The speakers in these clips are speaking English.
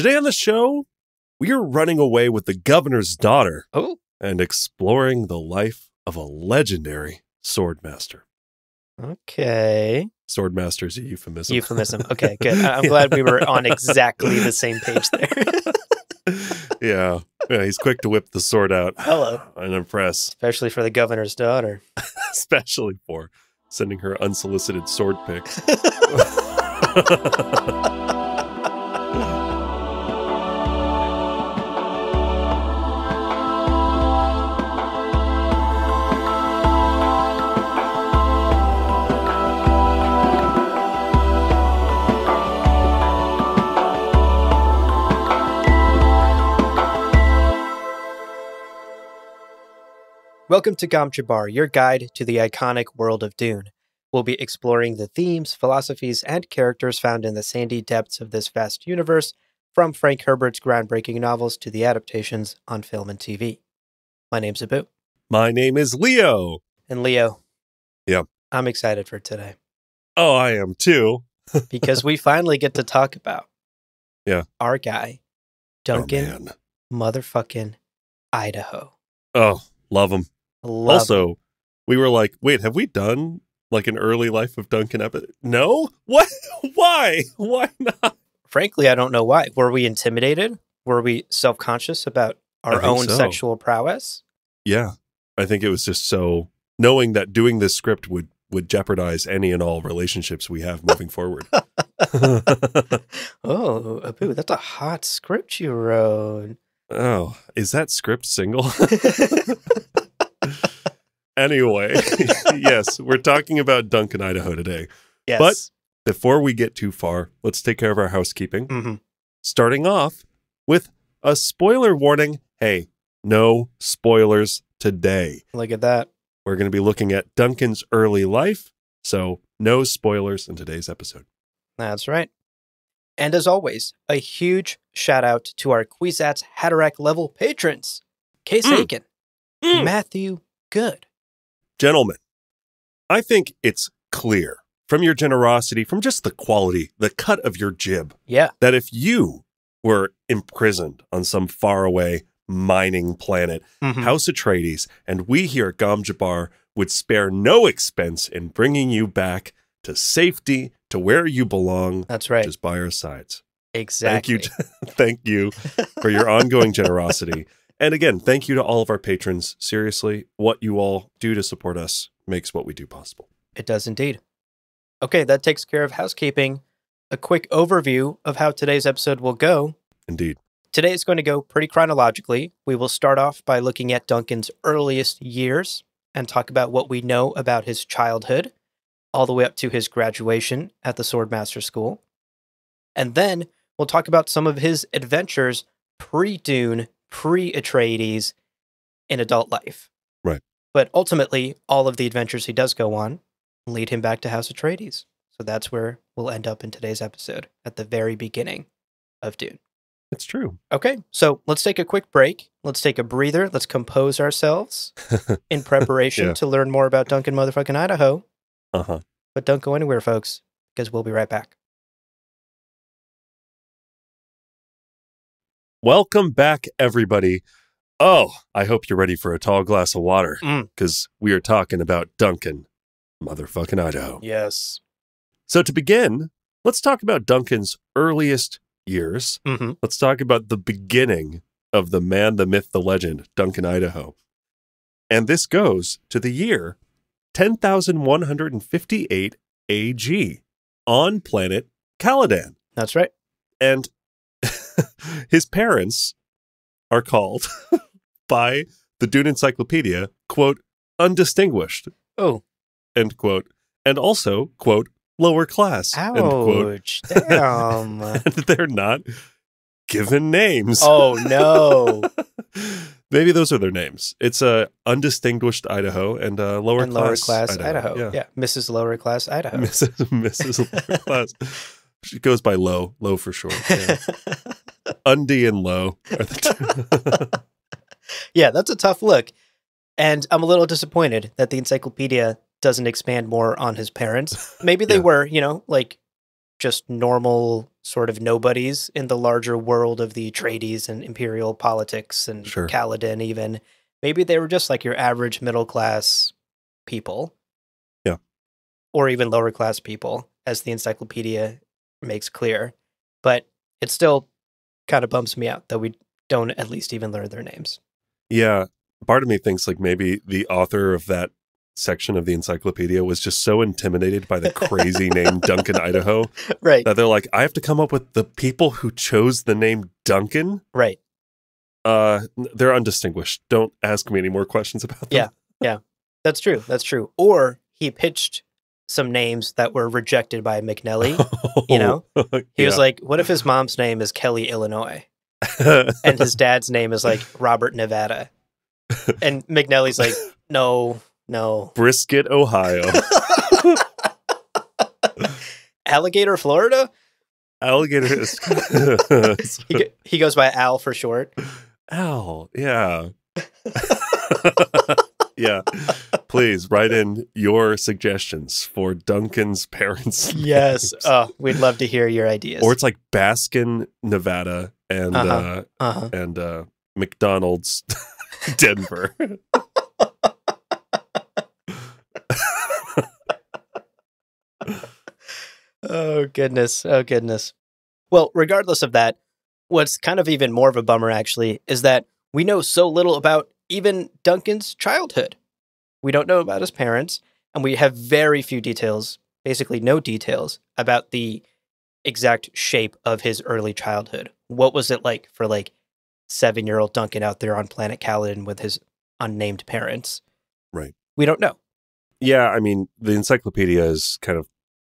Today on the show, we are running away with the governor's daughter and exploring the life of a legendary swordmaster. Okay. Swordmaster is a euphemism. Euphemism. Okay, good. I'm glad we were on exactly the same page there. Yeah, he's quick to whip the sword out. Hello. And impress. Especially for the governor's daughter. Especially for sending her unsolicited sword pics. Welcome to Gamjabar, your guide to the iconic world of Dune. We'll be exploring the themes, philosophies, and characters found in the sandy depths of this vast universe, from Frank Herbert's groundbreaking novels to the adaptations on film and TV. My name's Abu. My name is Leo. And Leo. Yep. I'm excited for today. Oh, I am too. Because we finally get to talk about our guy, Duncan motherfucking Idaho. Oh, love him. Also, we were like, wait, have we done like an early life of Duncan episode? No? What? Why? Why not? Frankly, I don't know why. Were we intimidated? Were we self-conscious about our own sexual prowess? Yeah. I think it was just so knowing that doing this script would jeopardize any and all relationships we have moving forward. Oh, Abu, that's a hot script you wrote. Oh, is that script single? Anyway, yes, we're talking about Duncan, Idaho today. Yes. But before we get too far, let's take care of our housekeeping. Mm-hmm. Starting off with a spoiler warning. Hey, no spoilers today. Look at that. We're going to be looking at Duncan's early life, so no spoilers in today's episode. That's right. And as always, a huge shout out to our Kwisatz Haderach level patrons. Case Aiken, Matthew Good. Gentlemen, I think it's clear from your generosity, from just the quality, the cut of your jib, that if you were imprisoned on some faraway mining planet, House Atreides, and we here at Gamjabar would spare no expense in bringing you back to safety, to where you belong. That's right. Just by our sides. Exactly. Thank you for your ongoing generosity. And again, thank you to all of our patrons. Seriously, what you all do to support us makes what we do possible. It does indeed. Okay, that takes care of housekeeping. A quick overview of how today's episode will go. Indeed. Today is going to go pretty chronologically. We will start off by looking at Duncan's earliest years and talk about what we know about his childhood, all the way up to his graduation at the Swordmaster School. And then we'll talk about some of his adventures pre-Dune, pre-Atreides in adult life. Right. But ultimately, all of the adventures he does go on lead him back to House Atreides. So that's where we'll end up in today's episode, at the very beginning of Dune. It's true. Okay, so let's take a quick break. Let's take a breather. Let's compose ourselves in preparation to learn more about Duncan motherfucking Idaho. But don't go anywhere, folks, because we'll be right back. Welcome back, everybody. Oh, I hope you're ready for a tall glass of water, because we are talking about Duncan, motherfucking Idaho. Yes. So to begin, let's talk about Duncan's earliest years. Let's talk about the beginning of the man, the myth, the legend, Duncan, Idaho. And this goes to the year 10,158 AG on planet Caladan. That's right. And his parents are called by the Dune Encyclopedia, quote, undistinguished. Oh. End quote. And also, quote, lower class. Ouch. End quote. Damn. And they're not given names. Oh, no. Maybe those are their names. It's a undistinguished Idaho and a lower class Idaho. Yeah. Mrs. Lower Class Idaho. Mrs. Lower Class. She goes by Low for short. Yeah. Undie and Low are the two. Yeah, that's a tough look. And I'm a little disappointed that the encyclopedia doesn't expand more on his parents. Maybe they were, like just normal sort of nobodies in the larger world of the Atreides and imperial politics and Caladan even. Maybe they were just like your average middle class people. Yeah. Or even lower class people, as the encyclopedia makes clear. But it still kind of bumps me out that we don't at least even learn their names. Yeah. Part of me thinks like maybe the author of that section of the encyclopedia was just so intimidated by the crazy name Duncan, Idaho. Right. That they're like, I have to come up with the people who chose the name Duncan. Right. They're undistinguished. Don't ask me any more questions about them. Yeah. That's true. Or he pitched some names that were rejected by McNelly. You know? He was like, what if his mom's name is Kelly, Illinois? And his dad's name is like Robert, Nevada. And McNelly's like, no. Brisket, Ohio. Alligator, Florida? Alligator is... he goes by Al for short. Al, yeah. Yeah. Please write in your suggestions for Duncan's parents. Yes. Oh, we'd love to hear your ideas. Or it's like Baskin, Nevada, and McDonald's, Denver. Oh, goodness. Well, regardless of that, what's kind of even more of a bummer, actually, is that we know so little about even Duncan's childhood. We don't know about his parents, and we have very few details, basically no details, about the exact shape of his early childhood. What was it like for, 7-year-old Duncan out there on planet Caladan with his unnamed parents? Right. We don't know. Yeah, I mean, the encyclopedia is kind of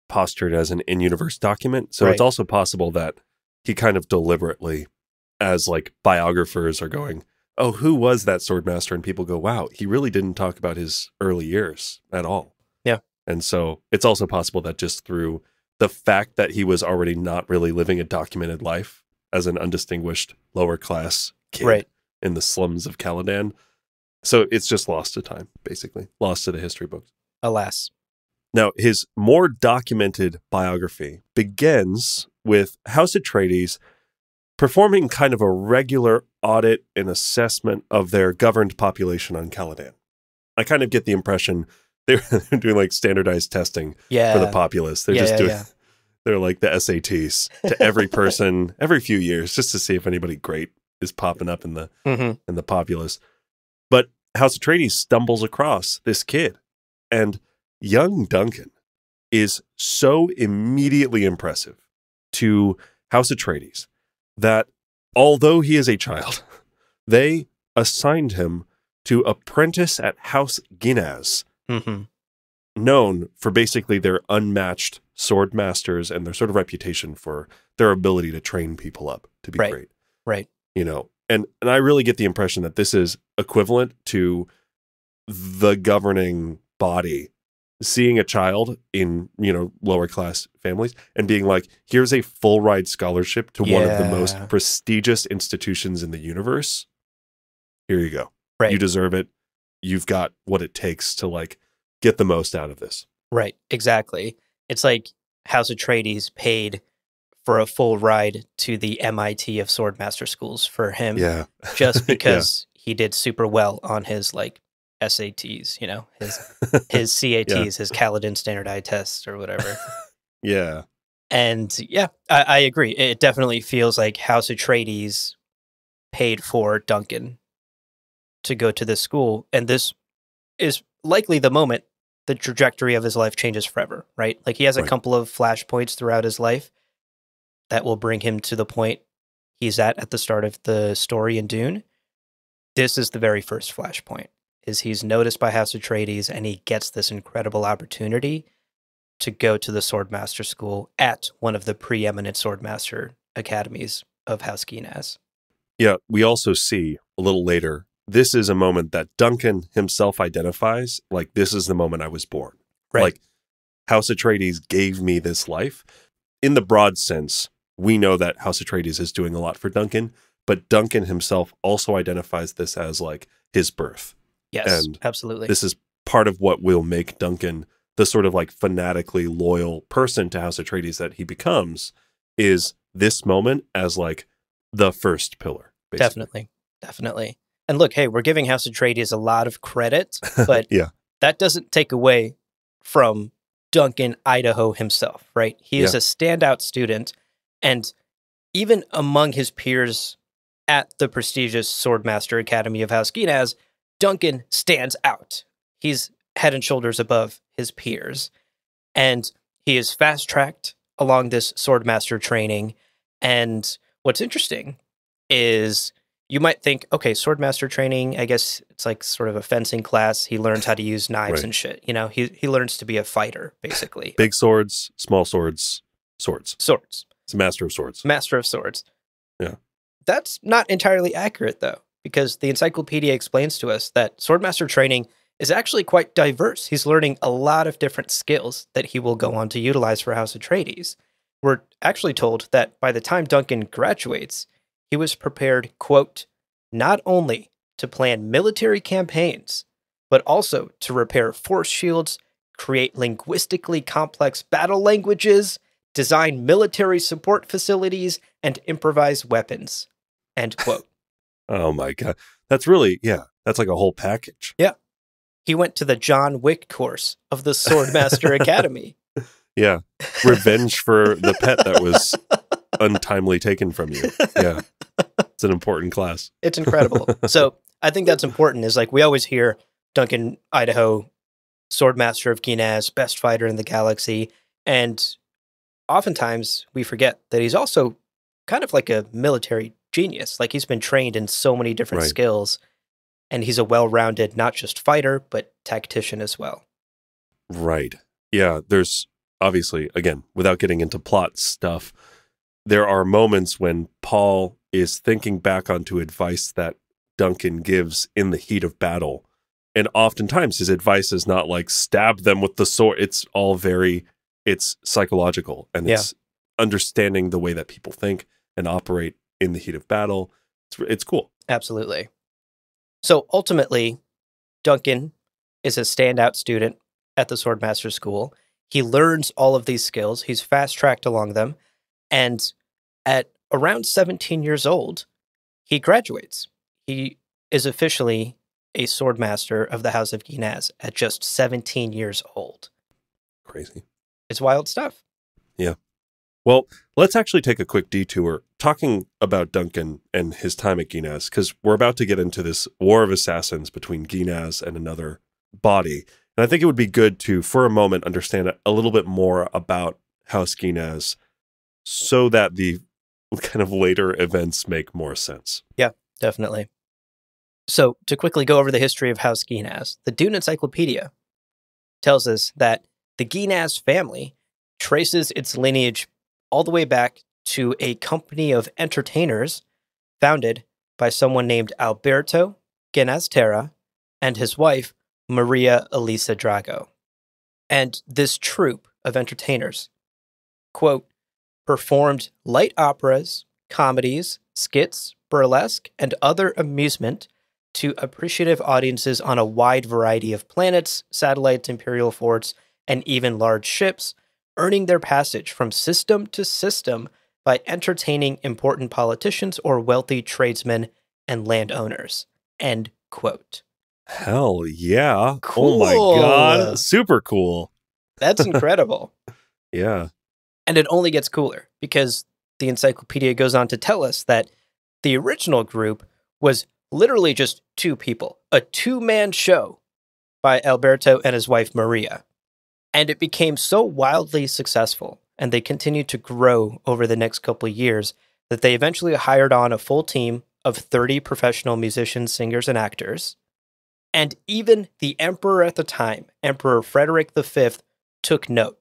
postured as an in-universe document, so it's also possible that he kind of deliberately, as biographers are going, oh, who was that swordmaster? And people go, wow, he really didn't talk about his early years at all. Yeah. And so it's also possible that just through the fact that he was already not really living a documented life as an undistinguished lower class kid in the slums of Caladan, so it's just lost to time, basically. Lost to the history books. Alas. Now, his more documented biography begins with House Atreides performing kind of a regular audit and assessment of their governed population on Caladan. I kind of get the impression they're doing standardized testing for the populace. They're just doing, they're like the SATs to every person every few years just to see if anybody great is popping up in the in the populace. But House Atreides stumbles across this kid, and young Duncan is so immediately impressive to House Atreides that although he is a child, they assigned him to apprentice at House Ginaz, known for basically their unmatched sword masters and their sort of reputation for their ability to train people up to be great. Right. You know, and I really get the impression that this is equivalent to the governing body seeing a child in, lower class families and being like, here's a full ride scholarship to one of the most prestigious institutions in the universe. Here you go. Right. You deserve it. You've got what it takes to get the most out of this. Right. Exactly. It's like House Atreides paid for a full ride to the MIT of Swordmaster schools for him. Yeah. Just because he did super well on his SATs, his CATs, his Caladan standardized tests or whatever. Yeah. And I agree. It definitely feels like House Atreides paid for Duncan to go to this school. And this is likely the moment the trajectory of his life changes forever, right? He has a couple of flashpoints throughout his life that will bring him to the point he's at the start of the story in Dune. This is the very first flashpoint. He's noticed by House Atreides, and he gets this incredible opportunity to go to the Swordmaster School at one of the preeminent Swordmaster academies of House Ginaz. Yeah, we also see a little later, this is a moment that Duncan himself identifies, this is the moment I was born. Right. House Atreides gave me this life. In the broad sense, we know that House Atreides is doing a lot for Duncan, but Duncan himself also identifies this as his birth. Yes, and absolutely. This is part of what will make Duncan the sort of fanatically loyal person to House Atreides that he becomes, is this moment as like the first pillar. Basically. Definitely. And look, hey, we're giving House Atreides a lot of credit, but that doesn't take away from Duncan Idaho himself, right? He is a standout student, and even among his peers at the prestigious Swordmaster Academy of House Ginaz, Duncan stands out. He's head and shoulders above his peers, and he is fast-tracked along this Swordmaster training. And what's interesting is you might think, okay, Swordmaster training, I guess it's like sort of a fencing class. He learns how to use knives and shit. You know, he learns to be a fighter, basically. Big swords, small swords, swords. Swords. It's a master of swords. Master of swords. Yeah. That's not entirely accurate, though, because the encyclopedia explains to us that Swordmaster training is actually quite diverse. He's learning a lot of different skills that he will go on to utilize for House Atreides. We're actually told that by the time Duncan graduates, he was prepared, quote, not only to plan military campaigns, but also to repair force shields, create linguistically complex battle languages, design military support facilities, and improvise weapons, end quote. Oh my God. That's really, that's like a whole package. Yeah. He went to the John Wick course of the Swordmaster Academy. Yeah. Revenge for the pet that was untimely taken from you. Yeah. It's an important class. It's incredible. So I think that's important is like we always hear Duncan Idaho, Swordmaster of Ginaz, best fighter in the galaxy. And oftentimes we forget that he's also kind of like a military genius. Like he's been trained in so many different skills, and he's a well-rounded, not just fighter, but tactician as well. Right. Yeah. There's obviously, again, without getting into plot stuff, there are moments when Paul is thinking back onto advice that Duncan gives in the heat of battle. And oftentimes his advice is not like stab them with the sword. It's all it's psychological, and it's understanding the way that people think and operate in the heat of battle. It's cool. Absolutely. So ultimately, Duncan is a standout student at the Swordmaster School. He learns all of these skills. He's fast-tracked along them. And at around 17 years old, he graduates. He is officially a Swordmaster of the House of Ginaz at just 17 years old. Crazy. It's wild stuff. Yeah. Well, let's actually take a quick detour talking about Duncan and his time at Ginaz, because we're about to get into this war of assassins between Ginaz and another body. And I think it would be good to, for a moment, understand a little bit more about House Ginaz so that the kind of later events make more sense. Yeah, definitely. So to quickly go over the history of House Ginaz, the Dune Encyclopedia tells us that the Ginaz family traces its lineage all the way back to a company of entertainers founded by someone named Alberto Ginaz and his wife, Maria Elisa Drago. And this troupe of entertainers, quote, performed light operas, comedies, skits, burlesque, and other amusement to appreciative audiences on a wide variety of planets, satellites, imperial forts, and even large ships, earning their passage from system to system by entertaining important politicians or wealthy tradesmen and landowners. End quote. Hell yeah. Cool. Oh my God. Super cool. That's incredible. Yeah. And it only gets cooler because the encyclopedia goes on to tell us that the original group was literally just two people, a two-man show by Alberto and his wife Maria. And it became so wildly successful, and they continued to grow over the next couple of years, that they eventually hired on a full team of 30 professional musicians, singers, and actors. And even the emperor at the time, Emperor Frederick V, took note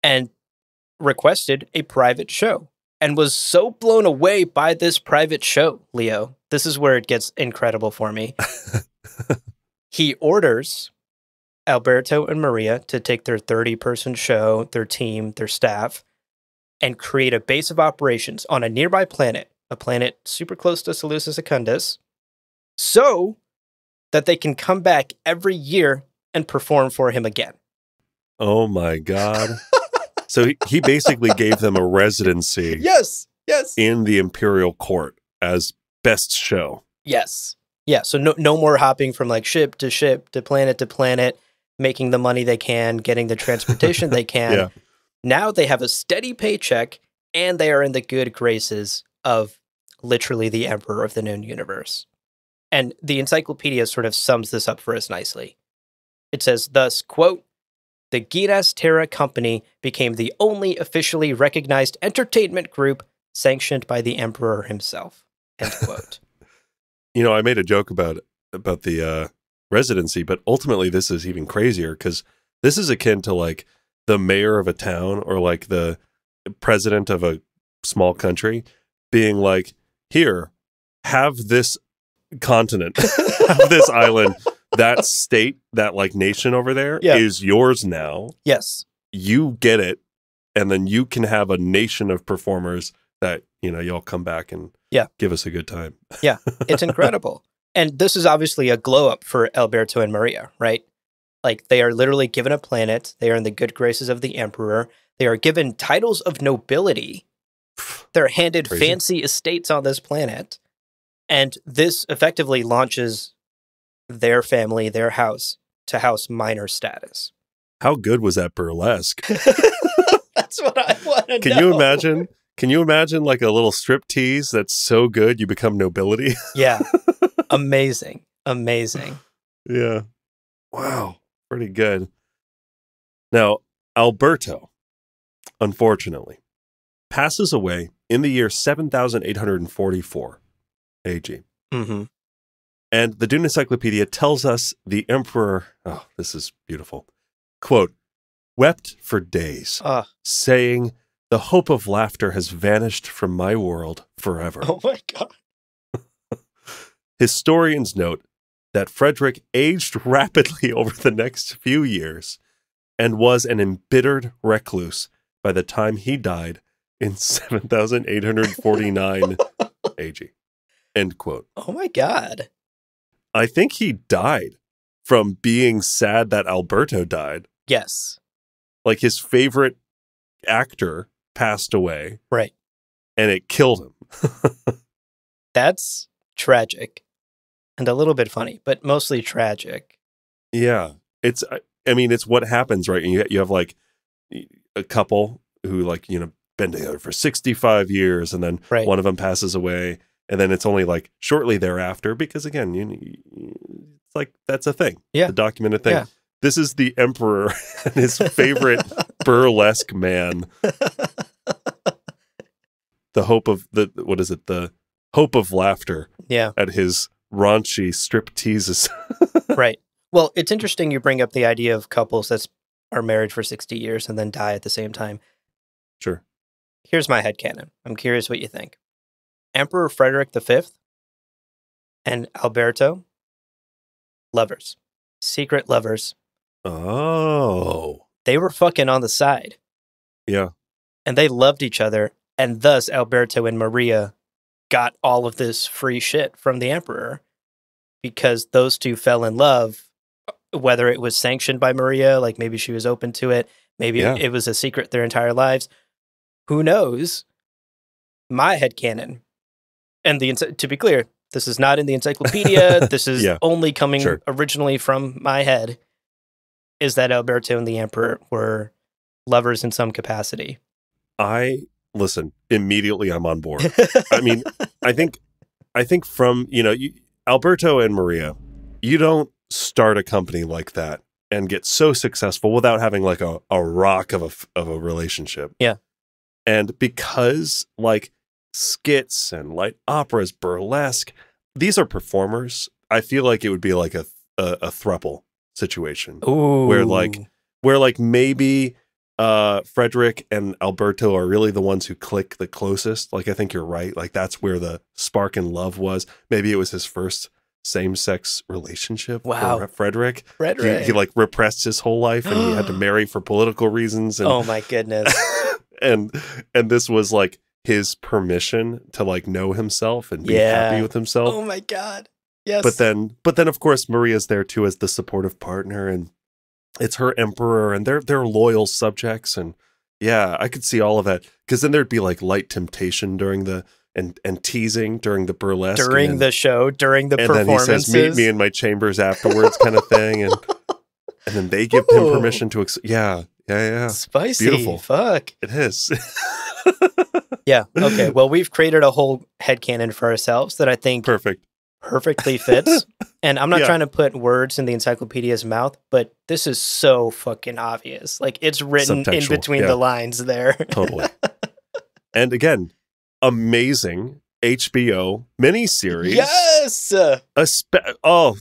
and requested a private show, and was so blown away by this private show, Leo. This is where it gets incredible for me. He orders Alberto and Maria to take their 30-person show, their team, their staff, and create a base of operations on a nearby planet, a planet super close to Seleucus Secundus, so that they can come back every year and perform for him again. Oh my God. So he basically gave them a residency. Yes. Yes. in the imperial court as best show. Yes. Yeah, so no more hopping from like ship to planet, making the money they can, getting the transportation they can. Yeah. Now they have a steady paycheck, and they are in the good graces of literally the emperor of the known universe. And the encyclopedia sort of sums this up for us nicely. It says thus, quote, "The Giras Terra Company became the only officially recognized entertainment group sanctioned by the emperor himself." End quote. You know, I made a joke about the residency, but ultimately this is even crazier because this is akin to like the mayor of a town or like the president of a small country being like, here, have this continent, have this island, that state, that like nation over there is yours now. Yes. You get it. And then you can have a nation of performers that, you know, y'all come back and give us a good time. Yeah, it's incredible. And this is obviously a glow up for Alberto and Maria, right? Like they are literally given a planet. They are in the good graces of the emperor. They are given titles of nobility. They're handed fancy estates on this planet. And this effectively launches their family, their house, to house minor status. How good was that burlesque? That's what I want to know. Can you imagine? Can you imagine like a little strip tease that's so good you become nobility? Yeah. Amazing. Amazing. Yeah. Wow. Pretty good. Now, Alberto, unfortunately, passes away in the year 7844 AG. Mm-hmm. And the Dune Encyclopedia tells us the emperor, oh, this is beautiful, quote, wept for days, saying, "The hope of laughter has vanished from my world forever." Oh my God. Historians note that Frederick aged rapidly over the next few years and was an embittered recluse by the time he died in 7849 AG. End quote. Oh my God. I think he died from being sad that Alberto died. Yes. Like his favorite actor passed away. Right. And it killed him. That's tragic. And a little bit funny, but mostly tragic. Yeah. It's, I mean, it's what happens, right? And you have like a couple who like, you know, been together for 65 years and then one of them passes away. And then it's only like shortly thereafter, because again, it's like, that's a thing. Yeah. The documented thing. Yeah. This is the emperor and his favorite burlesque man. The hope of the hope of laughter. Yeah. At his raunchy strip teases. Right. Well, it's interesting you bring up the idea of couples that are married for 60 years and then die at the same time. Sure. Here's my headcanon. I'm curious what you think. Emperor Frederick V and Alberto, lovers. Secret lovers. Oh. They were fucking on the side. Yeah. And they loved each other. And thus, Alberto and Maria got all of this free shit from the emperor because those two fell in love, whether it was sanctioned by Maria, like maybe she was open to it. Maybe it was a secret their entire lives. Who knows? My headcanon. And to be clear, this is not in the encyclopedia. This is only coming originally from my head. Is that Alberto and the emperor were lovers in some capacity? Listen, immediately I'm on board. I mean, I think from, Alberto and Maria, you don't start a company like that and get so successful without having like a rock of a relationship. Yeah. And because like skits and light operas, burlesque, these are performers. I feel like it would be like a throuple situation. Ooh. where maybe Frederick and Alberto are really the ones who click the closest. Like, I think you're right. Like, that's where the spark in love was. Maybe it was his first same-sex relationship. Wow. For Frederick. He like repressed his whole life and he had to marry for political reasons. And, oh my goodness. and this was like his permission to like know himself and be happy with himself. Oh my God. Yes. But then of course Maria's there too as the supportive partner, and it's her emperor and they're loyal subjects, and Yeah, I could see all of that. Because then there'd be like light temptation during the and teasing during the burlesque. During the show, during the performances. And then he says, meet me in my chambers afterwards kind of thing. And then they give him permission to... Yeah. Spicy. Beautiful. Fuck. It is. Yeah. Okay. Well, we've created a whole headcanon for ourselves that I think perfectly fits. And I'm not trying to put words in the encyclopedia's mouth, but this is so fucking obvious. Like, it's written in between the lines there. Totally. And again, amazing HBO miniseries. Yes. The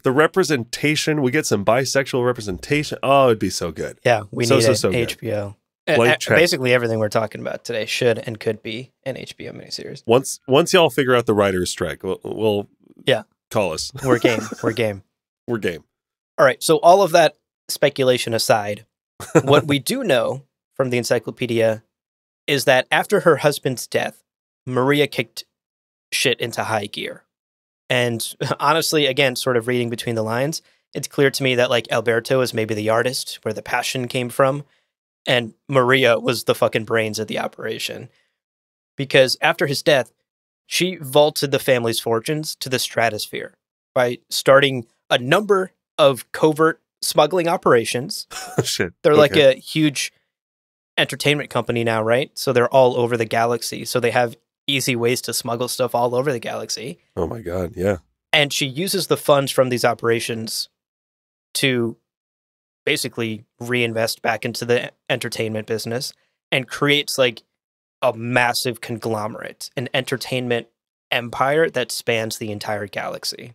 representation. We get some bisexual representation. Oh, it'd be so good. Yeah, we need HBO. Basically, everything we're talking about today should and could be an HBO miniseries. Once y'all figure out the writer's strike, we'll call us. We're game. We're game. We're game. All right. So all of that speculation aside, what we do know from the encyclopedia is that after her husband's death, Maria kicked shit into high gear. And honestly, again, sort of reading between the lines, it's clear to me that like Alberto is maybe the artist where the passion came from. And Maria was the fucking brains of the operation. Because after his death, she vaulted the family's fortunes to the stratosphere by starting a number of covert smuggling operations. Shit. They're like a huge entertainment company now, right? So they're all over the galaxy. So they have easy ways to smuggle stuff all over the galaxy. Oh my God, yeah. And she uses the funds from these operations to basically reinvest back into the entertainment business and creates like a massive conglomerate, an entertainment empire that spans the entire galaxy.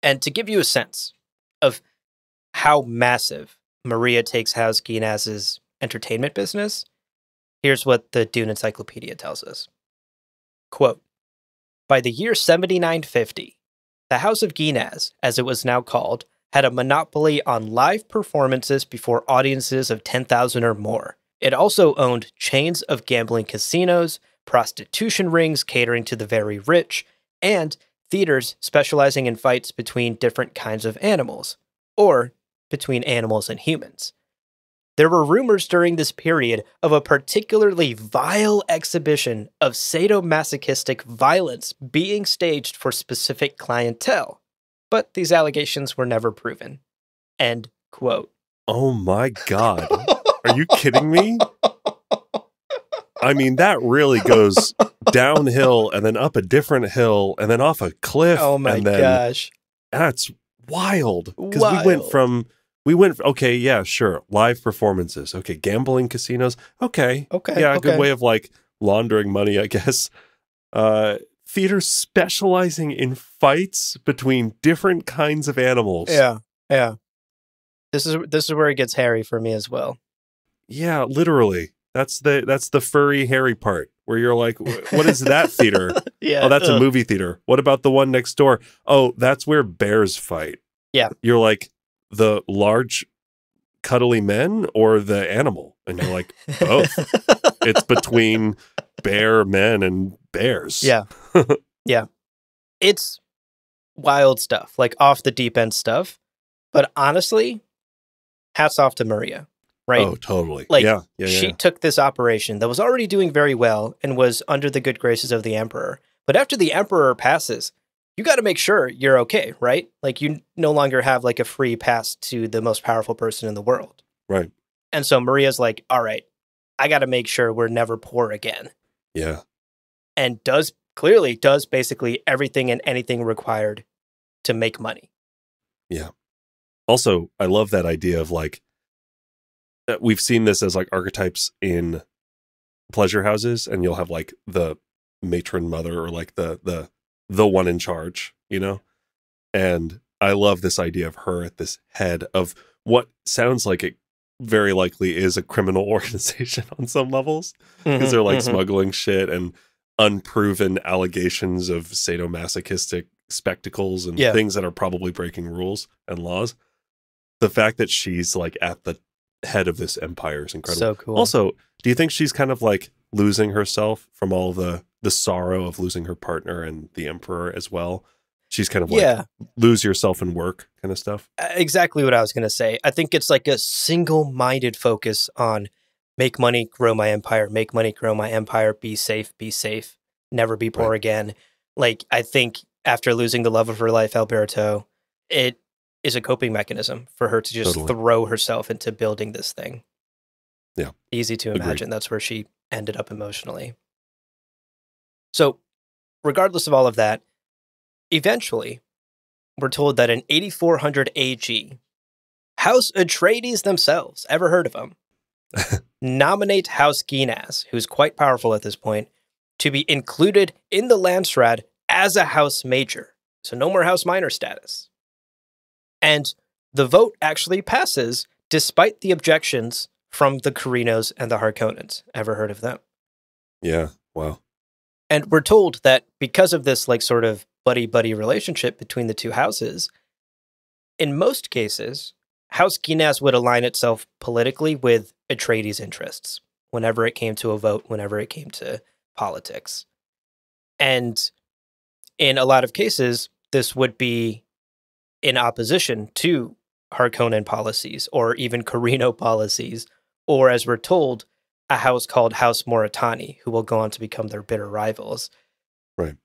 And to give you a sense of how massive Maria takes House Guinaz's entertainment business, here's what the Dune Encyclopedia tells us. Quote, by the year 7950, the House of Guinaz, as it was now called, had a monopoly on live performances before audiences of 10,000 or more. It also owned chains of gambling casinos, prostitution rings catering to the very rich, and theaters specializing in fights between different kinds of animals, or between animals and humans. There were rumors during this period of a particularly vile exhibition of sadomasochistic violence being staged for specific clientele, but these allegations were never proven. End quote. Oh my God. Are you kidding me? I mean, that really goes downhill and then up a different hill and then off a cliff. Oh my gosh. That's wild. Because we went, okay, yeah, sure. Live performances. Okay. Gambling casinos. Okay. Yeah. Good way of like laundering money, I guess. Theaters specializing in fights between different kinds of animals. Yeah. This is where it gets hairy for me as well. Yeah, literally. That's the furry hairy part where you're like, what is that theater? Yeah. Oh, that's a movie theater. What about the one next door? Oh, that's where bears fight. Yeah. You're like, the large cuddly men or the animal? And you're like, both. It's between bear men and bears. Yeah. Yeah. It's wild stuff, like off the deep end stuff. But honestly, hats off to Maria, right? Oh, totally. Like, she took this operation that was already doing very well and was under the good graces of the Emperor. But after the Emperor passes, you got to make sure you're okay, right? Like, you no longer have like a free pass to the most powerful person in the world. Right. And so Maria's like, all right, I got to make sure we're never poor again. Yeah. And does basically everything and anything required to make money. Yeah. Also, I love that idea of like, we've seen this as like archetypes in pleasure houses, and you'll have like the matron mother or like the one in charge, you know? And I love this idea of her at this head of what sounds like it very likely is a criminal organization on some levels, because they're like smuggling shit and unproven allegations of sadomasochistic spectacles and things that are probably breaking rules and laws. The fact that she's like at the head of this empire is incredible. So cool. Also, do you think she's kind of like losing herself from all the sorrow of losing her partner and the emperor as well? She's kind of like lose yourself in work kind of stuff. Exactly what I was going to say. I think it's like a single-minded focus on make money, grow my empire, make money, grow my empire, be safe, never be poor again. Like, I think after losing the love of her life, Alberto, it is a coping mechanism for her to just throw herself into building this thing. Yeah. Easy to imagine. That's where she ended up emotionally. So, regardless of all of that, eventually, we're told that in 8400 AG, House Atreides themselves, ever heard of them, nominate House Ginaz, who's quite powerful at this point, to be included in the Landsraad as a House Major. So no more House Minor status. And the vote actually passes despite the objections from the Carinos and the Harkonnens. Ever heard of them? Yeah, wow. And we're told that because of this like sort of buddy-buddy relationship between the two houses, in most cases, House Ginaz would align itself politically with Atreides' interests whenever it came to a vote, whenever it came to politics. And in a lot of cases, this would be in opposition to Harkonnen policies or even Carino policies, or as we're told, a house called House Moritani, who will go on to become their bitter rivals. Right.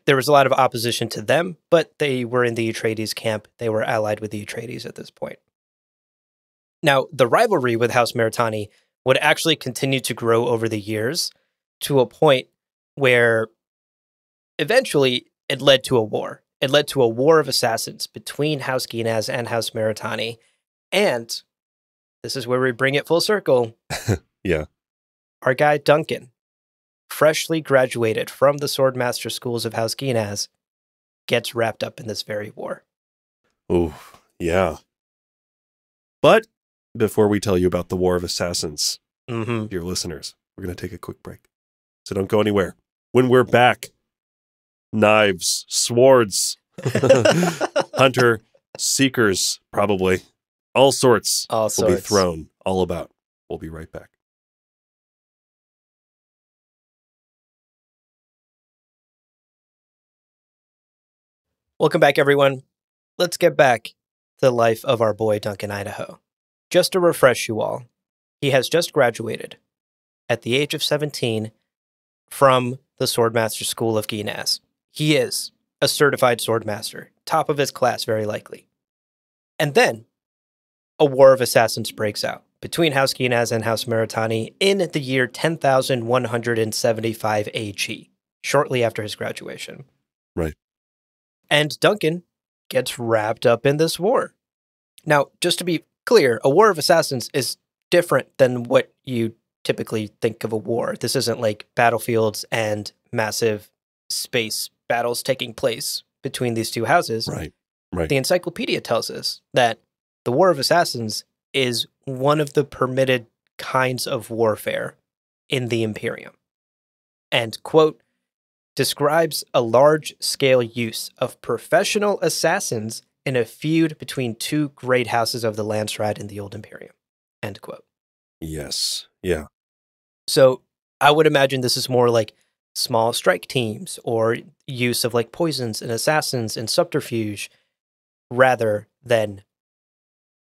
There was a lot of opposition to them, but they were in the Atreides camp. They were allied with the Atreides at this point. Now, the rivalry with House Moritani would actually continue to grow over the years to a point where eventually it led to a war. It led to a war of assassins between House Ginaz and House Moritani. And this is where we bring it full circle. Yeah. Our guy Duncan, freshly graduated from the Swordmaster schools of House Ginaz, gets wrapped up in this very war. Oh, yeah. But before we tell you about the War of Assassins, dear listeners, we're going to take a quick break. So don't go anywhere. When we're back, knives, swords, hunter, seekers, probably, all sorts will be thrown all about. We'll be right back. Welcome back, everyone. Let's get back to the life of our boy Duncan, Idaho. Just to refresh you all, he has just graduated at the age of 17 from the Swordmaster School of Ginaz. He is a certified swordmaster, top of his class, very likely. And then a war of assassins breaks out between House Ginaz and House Moritani in the year 10,175 AG, shortly after his graduation. Right. And Duncan gets wrapped up in this war. Now, just to be clear, a war of assassins is different than what you typically think of a war. This isn't like battlefields and massive space battles taking place between these two houses. Right, right. The encyclopedia tells us that the War of Assassins is one of the permitted kinds of warfare in the Imperium. And, quote, describes a large-scale use of professional assassins in a feud between two great houses of the Landsraad in the Old Imperium, end quote. Yes, yeah. So I would imagine this is more like small strike teams or use of like poisons and assassins and subterfuge rather than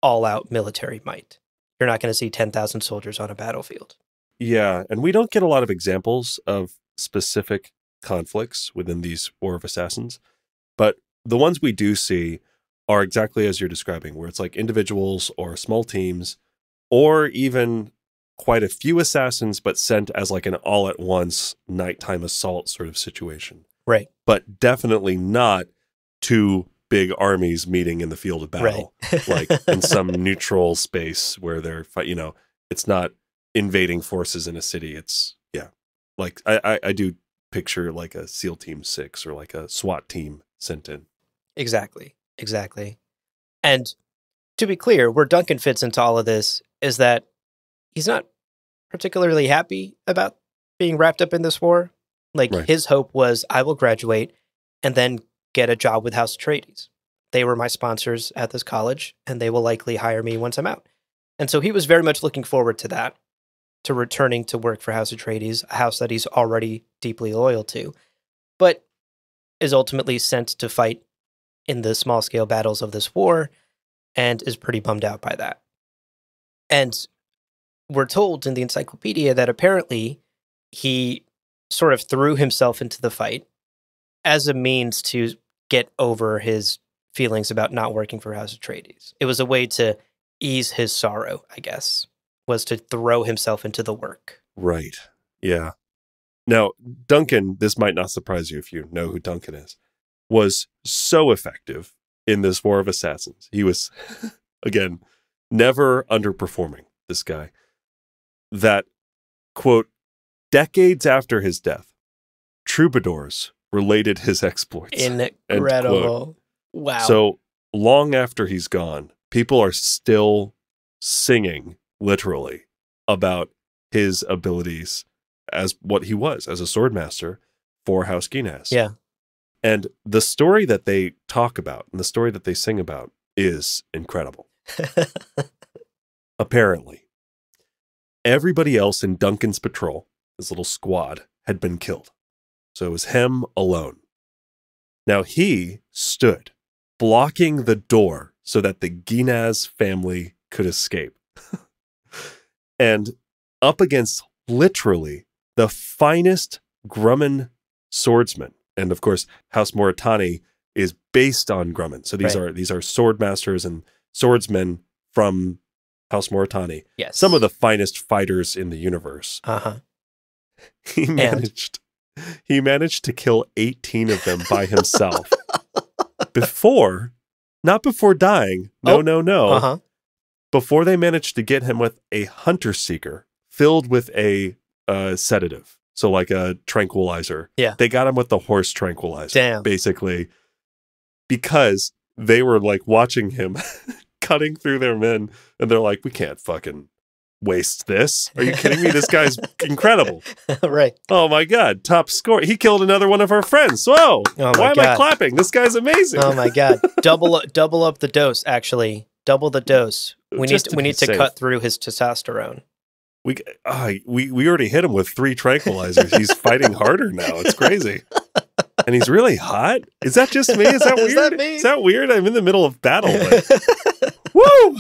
all-out military might. You're not going to see 10,000 soldiers on a battlefield. Yeah, and we don't get a lot of examples of specific conflicts within these War of Assassins, but the ones we do see are exactly as you're describing, where it's like individuals or small teams, or even quite a few assassins, but sent as like an all-at-once nighttime assault sort of situation. Right. But definitely not two big armies meeting in the field of battle, right. Like in some neutral space where they're, it's not invading forces in a city. It's, yeah. Like I do picture like a SEAL Team 6 or like a SWAT team sent in. Exactly. And to be clear, where Duncan fits into all of this is that he's not particularly happy about being wrapped up in this war. Like, right. His hope was, I will graduate and then get a job with House Atreides. They were my sponsors at this college, and they will likely hire me once I'm out. And so he was very much looking forward to that, to returning to work for House Atreides, a house that he's already deeply loyal to, but is ultimately sent to fight in the small-scale battles of this war, and is pretty bummed out by that. And we're told in the encyclopedia that apparently he sort of threw himself into the fight as a means to get over his feelings about not working for House Atreides. It was a way to ease his sorrow, I guess, was to throw himself into the work. Right. Yeah. Now, Duncan, this might not surprise you if you know who Duncan is, was so effective in this War of Assassins. He was, again, never underperforming, this guy, that, quote, decades after his death, troubadours related his exploits. Incredible. Wow. So long after he's gone, people are still singing, literally, about his abilities as what he was, as a swordmaster for House Ginaz. Yeah. And the story that they talk about and the story that they sing about is incredible. Apparently, everybody else in Duncan's patrol, his little squad, had been killed. So it was him alone. Now he stood blocking the door so that the Ginaz family could escape. And up against literally the finest Grumman swordsmen. And of course, House Moritani is based on Grumman. So these are sword masters and swordsmen from House Moritani. Yes. Some of the finest fighters in the universe. Uh-huh. He managed to kill 18 of them by himself. Not before dying. No. Uh-huh. Before they managed to get him with a hunter seeker filled with a sedative. So like a tranquilizer. Yeah. They got him with the horse tranquilizer. Damn. Basically. Because they were like watching him cutting through their men. And they're like, we can't fucking waste this. Are you kidding me? This guy's incredible. Right. Oh my God. Top score. He killed another one of our friends. Whoa. Why am I clapping? This guy's amazing. Oh my God. Double up the dose, actually. Double the dose. We need to cut through his testosterone. We already hit him with 3 tranquilizers. He's fighting harder now. It's crazy. And he's really hot. Is that just me? Is that weird? Is that me? Is that weird? I'm in the middle of battle. But, woo!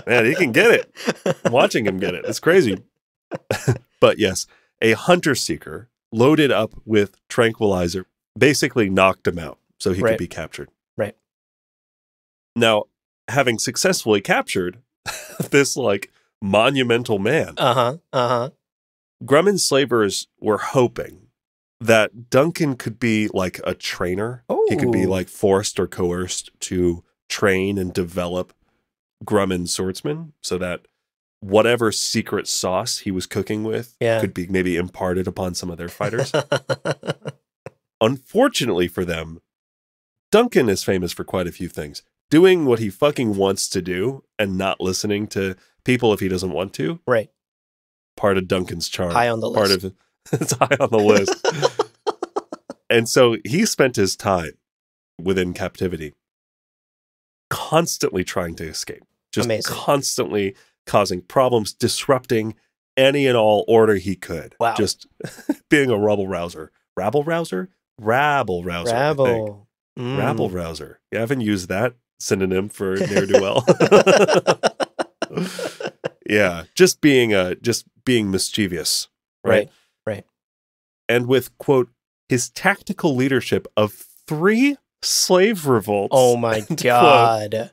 Man, he can get it. I'm watching him get it. It's crazy. But yes, a hunter seeker loaded up with tranquilizer basically knocked him out so he could be captured. Right. Now, having successfully captured this like monumental man, Grumman slavers were hoping that Duncan could be like a trainer. Ooh. He could be like forced or coerced to train and develop Grumman swordsmen so that whatever secret sauce he was cooking with could be maybe imparted upon some of their fighters. Unfortunately for them, Duncan is famous for quite a few things. Doing what he fucking wants to do and not listening to people if he doesn't want to. Right. Part of Duncan's charm. High on the list. It's high on the list. And so he spent his time within captivity constantly trying to escape. Just Amazing. Constantly causing problems, disrupting any and all order he could. Wow. Just being a rabble rouser. Rabble rouser? Rabble rouser. Rabble. Rabble rouser. You haven't used that synonym for ne'er-do-well. Yeah. Just being mischievous. Right. And with, quote, his tactical leadership of 3 slave revolts. Oh my God. Quote,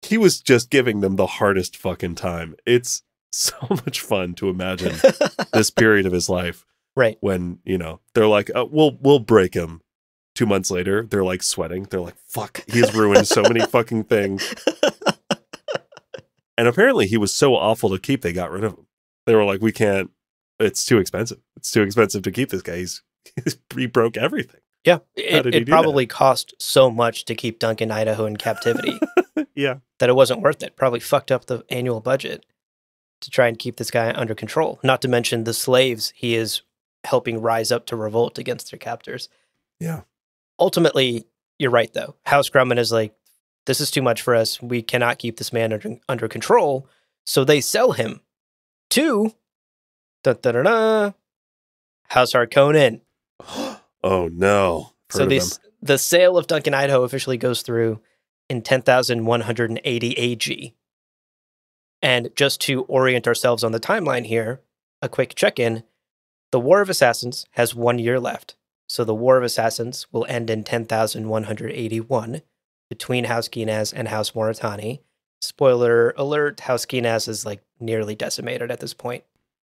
he was just giving them the hardest fucking time. It's so much fun to imagine this period of his life. Right. When, they're like, we'll break him. 2 months later, they're like sweating. They're like, fuck, he's ruined so many fucking things. And apparently he was so awful to keep, they got rid of him. They were like, we can't, it's too expensive. It's too expensive to keep this guy. He broke everything. Yeah. It probably cost so much to keep Duncan, Idaho in captivity. Yeah. That it wasn't worth it. Probably fucked up the annual budget to try and keep this guy under control. Not to mention the slaves he is helping rise up to revolt against their captors. Yeah. Ultimately, you're right, though. House Grumman is like, this is too much for us. We cannot keep this man under control. So they sell him to House Harkonnen. Oh, no. The sale of Duncan, Idaho officially goes through in 10,180 AG. And just to orient ourselves on the timeline here, a quick check-in, the War of Assassins has 1 year left. So the War of Assassins will end in 10,181 between House Ginaz and House Moritani. Spoiler alert, House Ginaz is like nearly decimated at this point.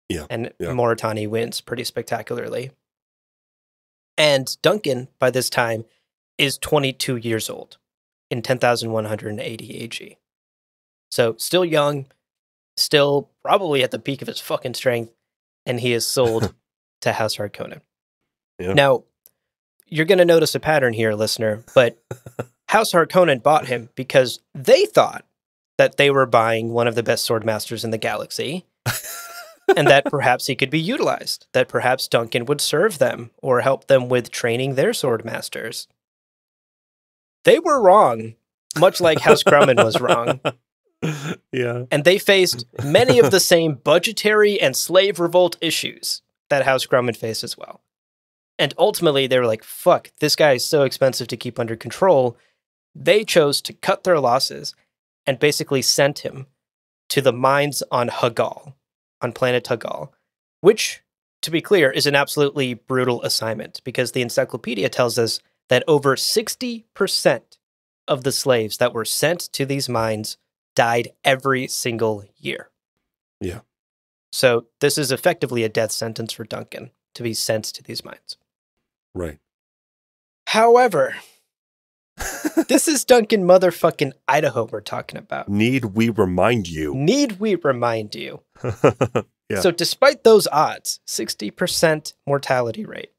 Yeah. And Moritani wins pretty spectacularly. And Duncan, by this time, is 22 years old in 10,180 AG. So still young, still probably at the peak of his fucking strength, and he is sold to House Harkonnen. Yeah. Now, you're going to notice a pattern here, listener, but House Harkonnen bought him because they thought that they were buying one of the best swordmasters in the galaxy, and that perhaps he could be utilized, that perhaps Duncan would serve them or help them with training their swordmasters. They were wrong, much like House Grumman was wrong. Yeah. And they faced many of the same budgetary and slave revolt issues that House Grumman faced as well. And ultimately, they were like, fuck, this guy is so expensive to keep under control. They chose to cut their losses and basically sent him to the mines on Hagal, on planet Hagal, which, to be clear, is an absolutely brutal assignment because the encyclopedia tells us that over 60% of the slaves that were sent to these mines died every single year. Yeah. So this is effectively a death sentence for Duncan to be sent to these mines. Right. However, this is Duncan motherfucking Idaho we're talking about. Need we remind you? Need we remind you? Yeah. So despite those odds, 60% mortality rate,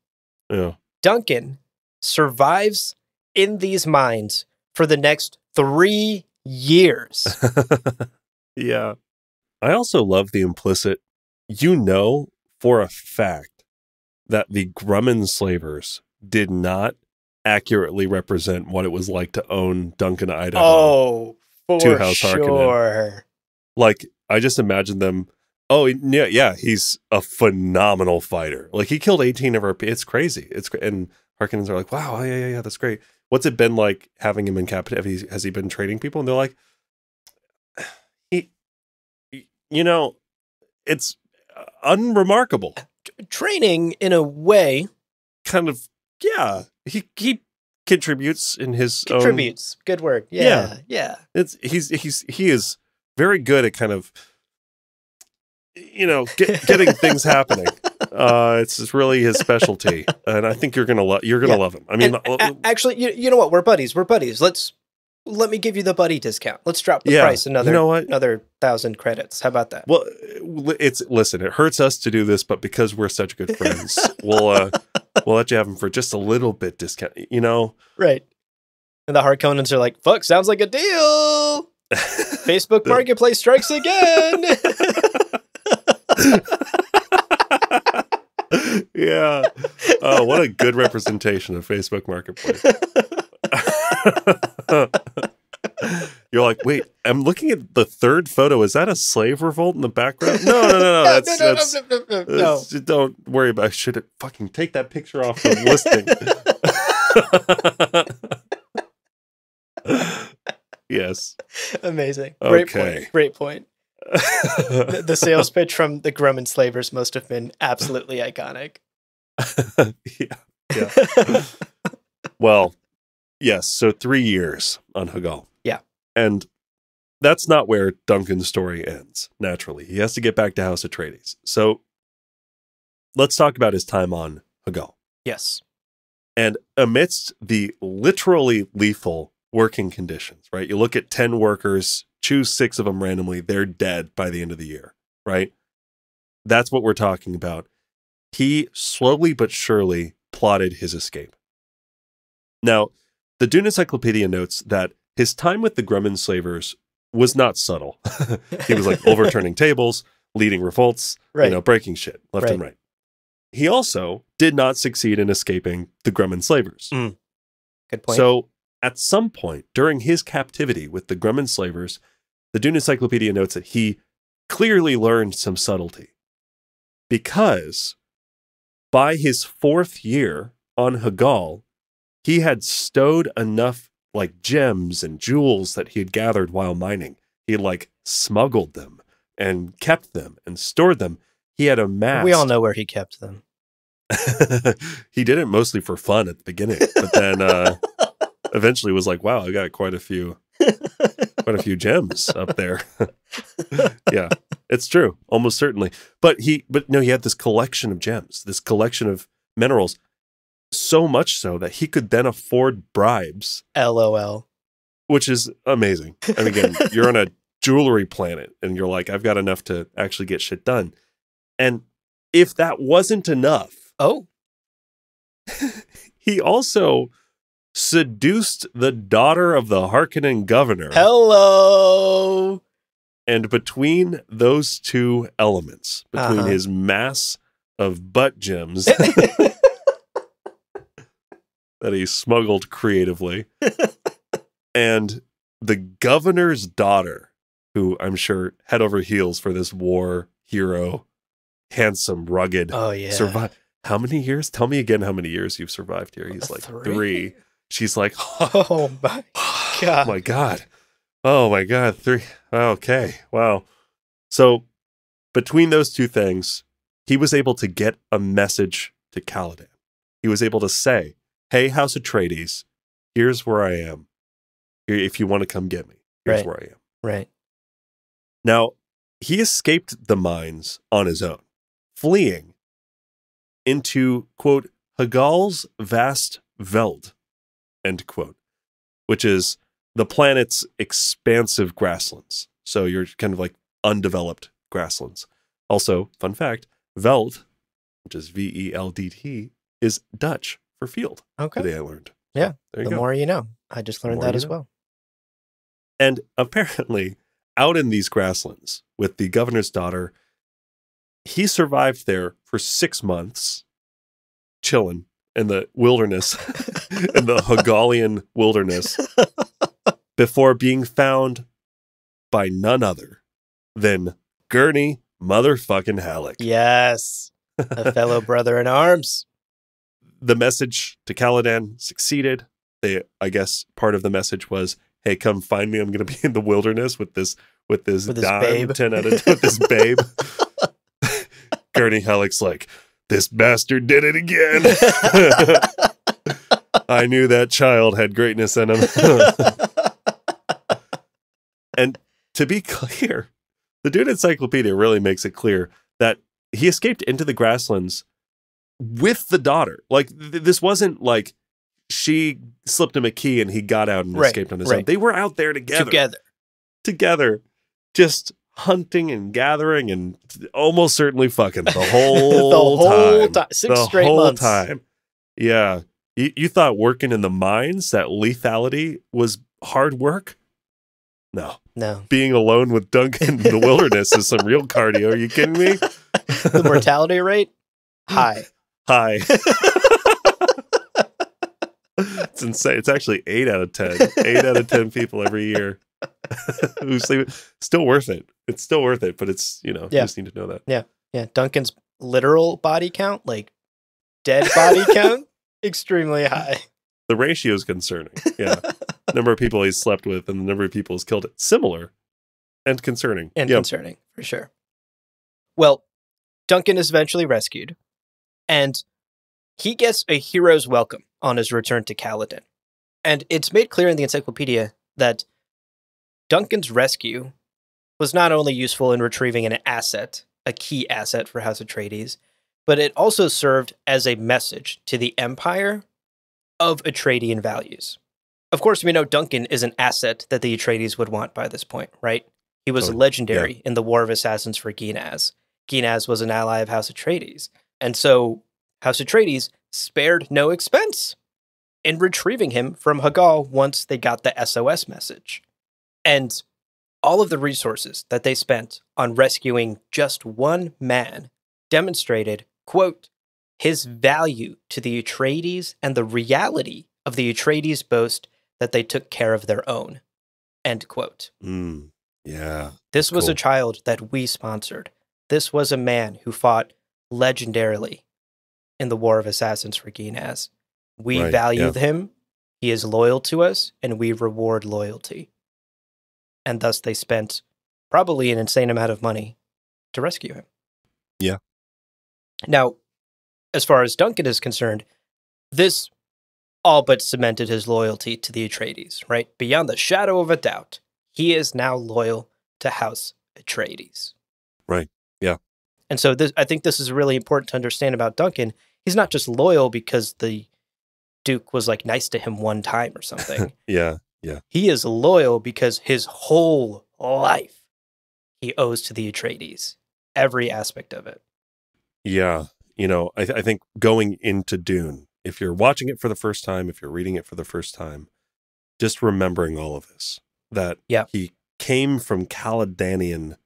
Duncan survives in these mines for the next 3 years. Yeah. I also love the implicit, for a fact that the Grumman slavers did not accurately represent what it was like to own Duncan, Idaho. Oh, for House sure. Harkonnen. Like, I just imagine them, he's a phenomenal fighter. Like, he killed 18 of our, it's crazy. And Harkonnens are like, wow, yeah, that's great. What's it been like having him in captivity? Has he been training people? And they're like, it's unremarkable. Training in a way. Kind of, yeah. He contributes in his own. Contributes. Good word. Yeah. He is very good at kind of, getting things happening. It's really his specialty, and I think you're gonna love him. I mean, actually, you know what? We're buddies. Let me give you the buddy discount. Let's drop the price another 1,000 credits. How about that? Well, listen. It hurts us to do this, but because we're such good friends, we'll let you have him for just a little bit discount. Right? And the Harkonnens are like, "Fuck, sounds like a deal." Facebook Marketplace strikes again. Yeah. Oh, what a good representation of Facebook Marketplace. You're like, wait, I'm looking at the third photo. Is that a slave revolt in the background? No. No. Don't worry about it. Should it fucking take that picture off the listing? Yes. Amazing. Okay. Great point. The sales pitch from the Grumman slavers must have been absolutely iconic. Yeah. Well, yes. So 3 years on Hagal. Yeah. And that's not where Duncan's story ends. Naturally, he has to get back to House Atreides. So let's talk about his time on Hagal. Yes. And amidst the literally lethal working conditions, right? You look at 10 workers, choose 6 of them randomly, they're dead by the end of the year, right? That's what we're talking about. He slowly but surely plotted his escape. Now, the Dune Encyclopedia notes that his time with the Grumman slavers was not subtle. He was like overturning tables, leading revolts, breaking shit left and right. He also did not succeed in escaping the Grumman slavers. Good point. So at some point during his captivity with the Grumman slavers, the Dune Encyclopedia notes that he clearly learned some subtlety because by his 4th year on Hagal, he had stowed enough like gems and jewels that he had gathered while mining. He smuggled them and kept them and stored them. He had amassed... We all know where he kept them. He did it mostly for fun at the beginning, but then eventually was like, wow, I got quite a few gems up there. Yeah, it's true. Almost certainly. But no, he had this collection of gems, this collection of minerals, so much so that he could then afford bribes. LOL. Which is amazing. And again, you're on a jewelry planet and you're like, I've got enough to actually get shit done. And if that wasn't enough, he also seduced the daughter of the Harkonnen governor. Hello. And between those two elements, between his mass of butt gems that he smuggled creatively, and the governor's daughter, who I'm sure head over heels for this war hero, handsome, rugged, survive. How many years? Tell me again how many years you've survived here. He's like 3. She's like, oh my God. Oh my God. Oh my God. 3. Okay. Wow. So between those two things, he was able to get a message to Caladan. He was able to say, hey, House Atreides, here's where I am. If you want to come get me, here's where I am. Right. Now, he escaped the mines on his own, fleeing into, quote, Hagal's vast veld, end quote, which is the planet's expansive grasslands. So you're kind of like undeveloped grasslands. Also, fun fact, veld, which is V-E-L-D-T, is Dutch for field. Okay. Today I learned. Yeah. There you the go. more you know. I just learned that as well. And apparently, out in these grasslands with the governor's daughter, he survived there for 6 months, chilling in the wilderness, in the Hagalian wilderness, before being found by none other than Gurney motherfucking Halleck. Yes. A fellow brother in arms. The message to Caladan succeeded. I guess part of the message was, hey, come find me. I'm going to be in the wilderness with this dime, babe. 10 out of with this babe. Gurney Halleck's like, this bastard did it again. I knew that child had greatness in him. And to be clear, the Dune Encyclopedia really makes it clear that he escaped into the grasslands with the daughter. Like, this wasn't like she slipped him a key and he got out and escaped on his own. They were out there together, just hunting and gathering and almost certainly fucking the whole time. 6 straight months. Time. Yeah. You thought working in the mines, that lethality was hard work? No. Being alone with Duncan in the wilderness is some real cardio. Are you kidding me? The mortality rate? High. It's insane. It's actually 8 out of 10. 8 out of 10 people every year who sleep. Still worth it. It's still worth it, but it's, you just need to know that. Yeah. Duncan's literal body count, like dead body count, extremely high. The ratio is concerning. Yeah. Number of people he's slept with and the number of people he's killed. Similar and concerning. Concerning, for sure. Well, Duncan is eventually rescued, and he gets a hero's welcome on his return to Caladan. And it's made clear in the encyclopedia that Duncan's rescue was not only useful in retrieving an asset, a key asset for House Atreides, but it also served as a message to the Empire of Atreidian values. Of course, we know Duncan is an asset that the Atreides would want by this point, right? He was legendary in the War of Assassins for Ginaz. Ginaz was an ally of House Atreides. And so House Atreides spared no expense in retrieving him from Hagal once they got the SOS message. And all of the resources that they spent on rescuing just one man demonstrated, quote, his value to the Atreides and the reality of the Atreides boast that they took care of their own, end quote. Yeah. This was a child that we sponsored. This was a man who fought legendarily in the War of Assassins for Ginaz. We value him. He is loyal to us, and we reward loyalty. And thus they spent probably an insane amount of money to rescue him. Yeah. Now, as far as Duncan is concerned, this all but cemented his loyalty to the Atreides, right? Beyond the shadow of a doubt, he is now loyal to House Atreides. Right, yeah. And so I think this is really important to understand about Duncan. He's not just loyal because the Duke was like nice to him one time or something. Yeah. He is loyal because his whole life he owes to the Atreides. Every aspect of it. Yeah. I think going into Dune, if you're watching it for the first time, if you're reading it for the first time, just remembering all of this, that he came from Caledonian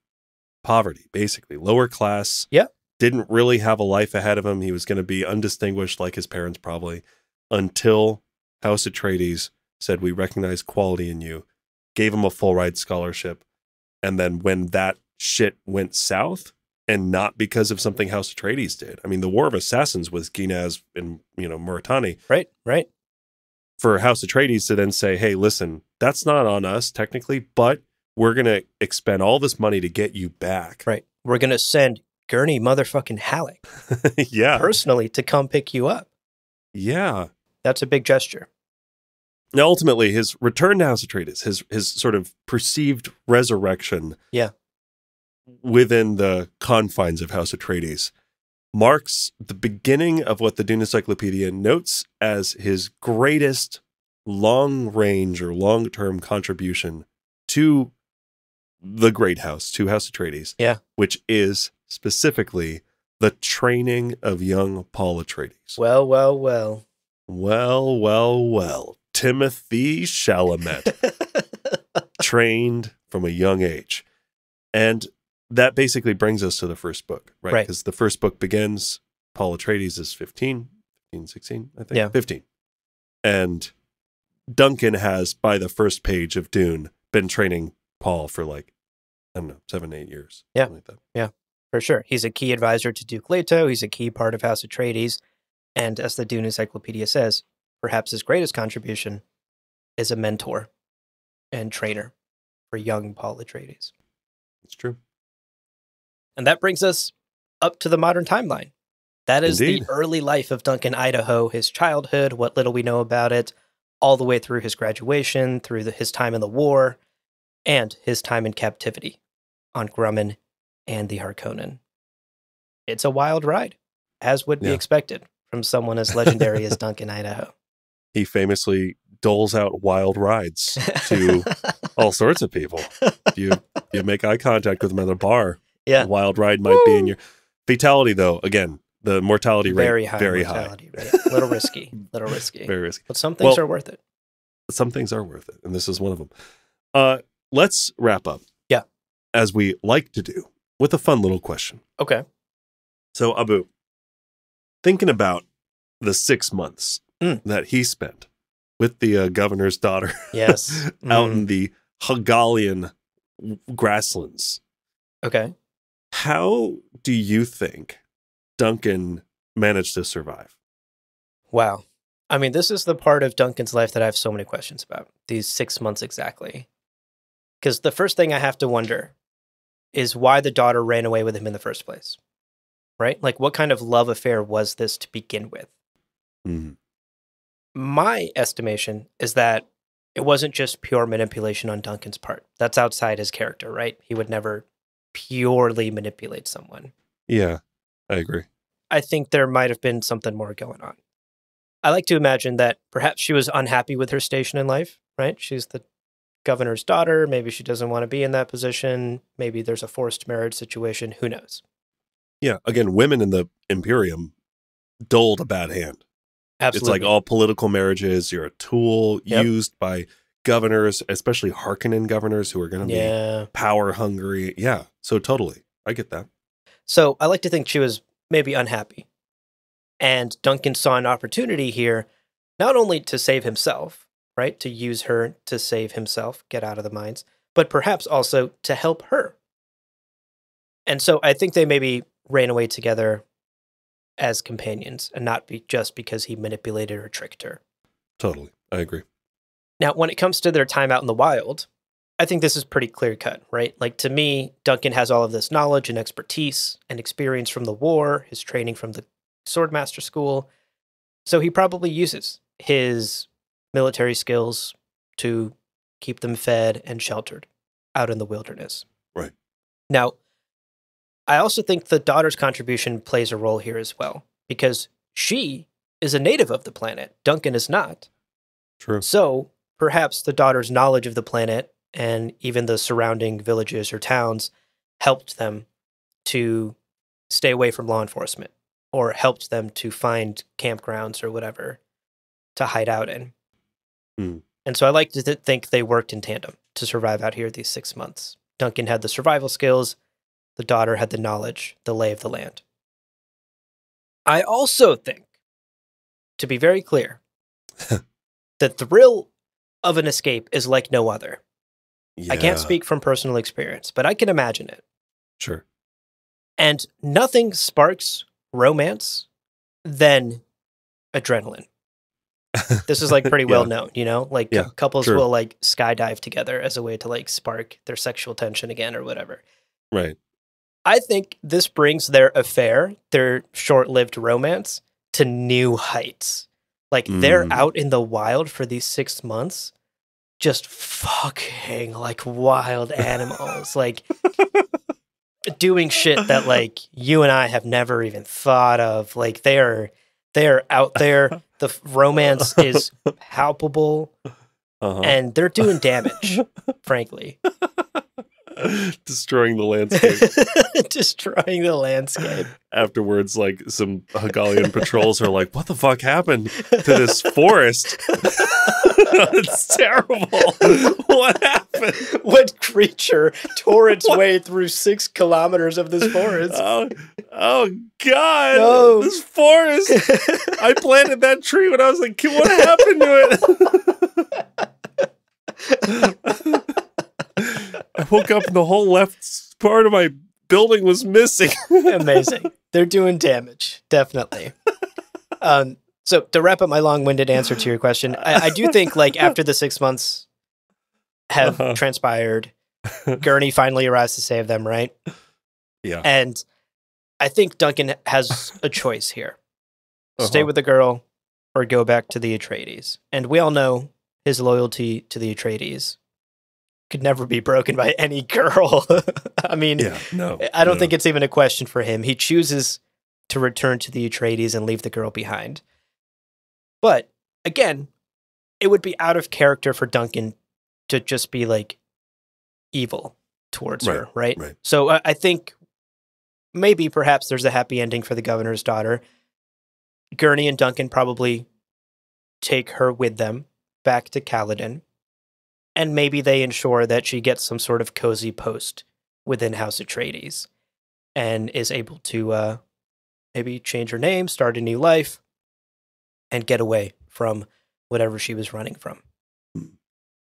poverty, basically lower class. Yeah. Didn't really have a life ahead of him. He was going to be undistinguished like his parents probably, until House Atreides said, we recognize quality in you, gave him a full ride scholarship. And then when that shit went south, and not because of something House Atreides did. I mean, the War of Assassins was Ginaz and, Muratani. Right. For House Atreides to then say, hey, listen, that's not on us technically, but we're going to expend all this money to get you back. Right. We're going to send Gurney motherfucking Halleck personally to come pick you up. Yeah. That's a big gesture. Now, ultimately, his return to House Atreides, his sort of perceived resurrection within the confines of House Atreides, marks the beginning of what the Dune Encyclopedia notes as his greatest long-range or long-term contribution to the Great House, to House Atreides, which is specifically the training of young Paul Atreides. Well. Timothy Chalamet, trained from a young age. And that basically brings us to the first book, right? Because the first book begins, Paul Atreides is 15, 16, I think. 15. And Duncan has, by the first page of Dune, been training Paul for 7, 8 years. Yeah. Like that. Yeah, for sure. He's a key advisor to Duke Leto. He's a key part of House Atreides. And as the Dune Encyclopedia says, perhaps his greatest contribution is a mentor and trainer for young Paul Atreides. It's true. And that brings us up to the modern timeline. That is the early life of Duncan, Idaho, his childhood, what little we know about it, all the way through his graduation, through his time in the war, and his time in captivity on Grumman and the Harkonnen. It's a wild ride, as would be expected from someone as legendary as Duncan, Idaho. He famously doles out wild rides to all sorts of people. You make eye contact with him at a bar. Yeah. A wild ride might be in your fatality, though. Again, the mortality rate very high. Rate. Little risky. Very risky. But some things are worth it. Some things are worth it, and this is one of them. Let's wrap up. Yeah. As we like to do, with a fun little question. Okay. So, Abu, thinking about the 6 months that he spent with the governor's daughter out in the Hegalian grasslands. Okay. How do you think Duncan managed to survive? Wow. I mean, this is the part of Duncan's life that I have so many questions about. These 6 months exactly. Because the first thing I have to wonder is why the daughter ran away with him in the first place. Right? Like, what kind of love affair was this to begin with? Mm. My estimation is that it wasn't just pure manipulation on Duncan's part. That's outside his character, right? He would never purely manipulate someone. Yeah, I agree. I think there might have been something more going on. I like to imagine that perhaps she was unhappy with her station in life, right? She's the governor's daughter. Maybe she doesn't want to be in that position. Maybe there's a forced marriage situation. Who knows? Yeah, again, women in the Imperium doled a bad hand. Absolutely. It's like all political marriages. You're a tool used by governors, especially Harkonnen governors who are going to be power hungry. Yeah, so totally. I get that. So I like to think she was maybe unhappy. And Duncan saw an opportunity here, not only to save himself, right? To use her to save himself, get out of the mines, but perhaps also to help her. And so I think they maybe ran away together as companions and not just because he manipulated or tricked her. Totally. I agree. Now, when it comes to their time out in the wild, I think this is pretty clear cut, right? Like, to me, Duncan has all of this knowledge and expertise and experience from the war, his training from the swordmaster school. So he probably uses his military skills to keep them fed and sheltered out in the wilderness. Right. Now, I also think the daughter's contribution plays a role here as well, because she is a native of the planet. Duncan is not. True. So perhaps the daughter's knowledge of the planet and even the surrounding villages or towns helped them to stay away from law enforcement, or helped them to find campgrounds or whatever to hide out in. Mm. And so I like to think they worked in tandem to survive out here these 6 months. Duncan had the survival skills. The daughter had the knowledge, the lay of the land. I also think, to be very clear, the thrill of an escape is like no other. Yeah. I can't speak from personal experience, but I can imagine it. Sure. And nothing sparks romance than adrenaline. This is like pretty well known, you know? Like couples will like skydive together as a way to like spark their sexual tension again or whatever. Right. I think this brings their affair, their short-lived romance, to new heights. Like, they're out in the wild for these 6 months, just fucking like wild animals, like doing shit that like you and I have never even thought of. Like, they are out there. The romance is palpable, and they're doing damage, frankly. Destroying the landscape. Destroying the landscape. Afterwards, like, some Hegelian patrols are like, what the fuck happened to this forest? It's terrible. What happened? What creature tore its way through 6 kilometers of this forest? Oh God. No. This forest. I planted that tree when I was like, what happened to it? I woke up and the whole left part of my building was missing. Amazing. They're doing damage. Definitely. So to wrap up my long-winded answer to your question, I do think like after the 6 months have transpired, Gurney finally arrives to save them, right? Yeah. And I think Duncan has a choice here. Stay with the girl or go back to the Atreides. And we all know his loyalty to the Atreides could never be broken by any girl. I mean, I don't think it's even a question for him. He chooses to return to the Atreides and leave the girl behind. But again, it would be out of character for Duncan to just be like evil towards her, right? So I think maybe perhaps there's a happy ending for the governor's daughter. Gurney and Duncan probably take her with them back to Caladan. And maybe they ensure that she gets some sort of cozy post within House Atreides and is able to maybe change her name, start a new life, and get away from whatever she was running from.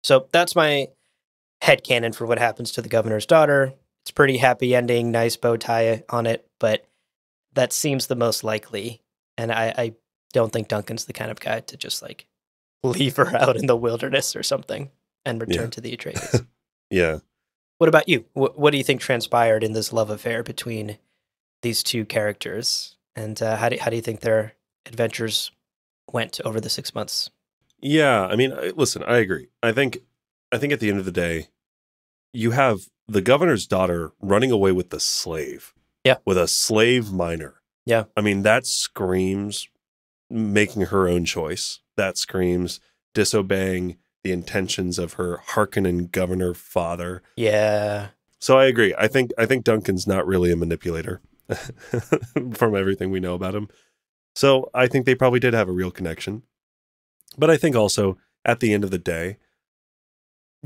So that's my headcanon for what happens to the governor's daughter. It's pretty happy ending, nice bow tie on it, but that seems the most likely. And I don't think Duncan's the kind of guy to just like leave her out in the wilderness or something and return to the Atreides. Yeah. What about you? What do you think transpired in this love affair between these two characters? And how do you think their adventures went over the 6 months? Yeah, I mean, listen, I agree. I think at the end of the day, you have the governor's daughter running away with the slave. Yeah. With a slave minor. Yeah. I mean, that screams making her own choice. That screams disobeying the intentions of her Harkonnen governor father. Yeah. So I agree. I think Duncan's not really a manipulator from everything we know about him. So I think they probably did have a real connection. But I think also at the end of the day,